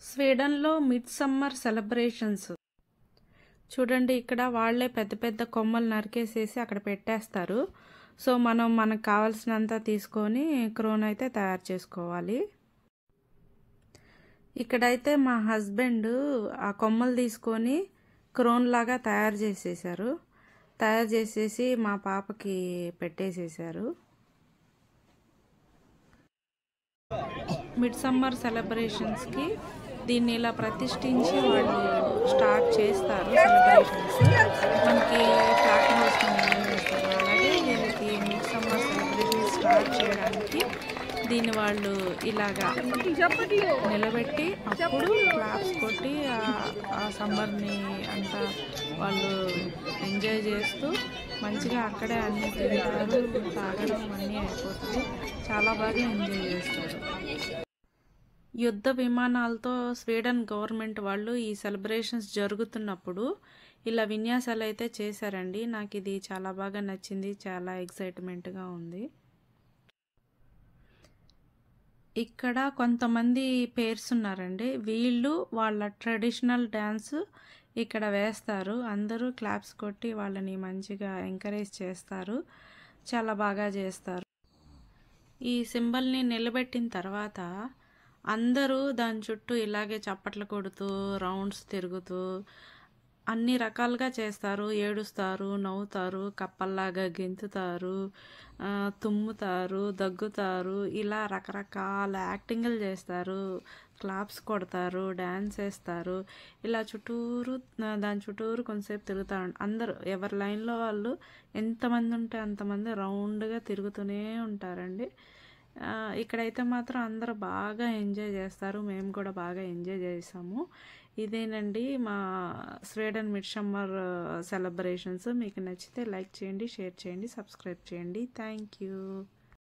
స్వీడన్లో mid summer celebrations చూడండి. ఇక్కడ వాళ్ళే పెద్ద పెద్ద కొమ్మలు నరికేసేసి అక్కడ పెట్టేస్తారు. సో మనం మనకు కావాల్సినంత తీసుకొని క్రోన్ అయితే తయారు చేసుకోవాలి. ఇక్కడైతే మా హస్బెండ్ ఆ కొమ్మలు తీసుకొని క్రోన్ లాగా తయారు చేసేసారు. తయారు చేసేసి మా పాపకి పెట్టేసేసారు. మిడ్ సమ్మర్ సెలబ్రేషన్స్కి దీన్ని ఇలా ప్రతిష్ఠించి వాళ్ళు స్టార్ట్ చేస్తారు సెలబ్రేషన్స్. మనకి ఫ్లాట్ హౌస్ చేస్తారు. అలాగే దీనికి మిడ్ సమ్మర్ సెలబ్రేషన్స్ స్టార్ట్ చేయడానికి దీన్ని వాళ్ళు ఇలాగా నిలబెట్టి అప్పుడు క్లాప్స్ కొట్టి ఆ సమ్మర్ని అంతా వాళ్ళు ఎంజాయ్ చేస్తూ మంచిగా అక్కడే అన్నీ తింటారు, తాగడం అన్నీ అయిపోతుంది. చాలా బాగా ఎంజాయ్ చేస్తారు. యుద్ధ విమానాలతో స్వీడన్ గవర్నమెంట్ వాళ్ళు ఈ సెలబ్రేషన్స్ జరుగుతున్నప్పుడు ఇలా విన్యాసాలు అయితే చేశారండి. నాకు ఇది చాలా బాగా నచ్చింది. చాలా ఎక్సైట్మెంట్గా ఉంది. ఇక్కడ కొంతమంది పేర్స్ ఉన్నారండి. వీళ్ళు వాళ్ళ ట్రెడిషనల్ డ్యాన్స్ ఇక్కడ వేస్తారు. అందరూ క్లాప్స్ కొట్టి వాళ్ళని మంచిగా ఎంకరేజ్ చేస్తారు. చాలా బాగా చేస్తారు. ఈ సింబల్ని నిలబెట్టిన తర్వాత అందరూ దాని చుట్టూ ఇలాగే చప్పట్లు కొడుతూ రౌండ్స్ తిరుగుతూ అన్ని రకాలుగా చేస్తారు. ఏడుస్తారు, నవ్వుతారు, కప్పల్లాగా గెంతుతారు, తుమ్ముతారు, దగ్గుతారు, ఇలా రకరకాల యాక్టింగ్లు చేస్తారు. క్లాప్స్ కొడతారు, డ్యాన్స్ వేస్తారు. ఇలా దాని చుట్టూరు కొంతసేపు తిరుగుతారు. అందరూ ఎవరి లైన్లో వాళ్ళు ఎంతమంది ఉంటే అంతమంది రౌండ్గా తిరుగుతూనే ఉంటారండి. ఇక్కడైతే మాత్రం అందరూ బాగా ఎంజాయ్ చేస్తారు. మేము కూడా బాగా ఎంజాయ్ చేసాము. ఇదేనండి మా స్వీడన్ మిడ్ సమ్మర్ సెలబ్రేషన్స్. మీకు నచ్చితే లైక్ చేయండి, షేర్ చేయండి, సబ్స్క్రైబ్ చేయండి. Thank you.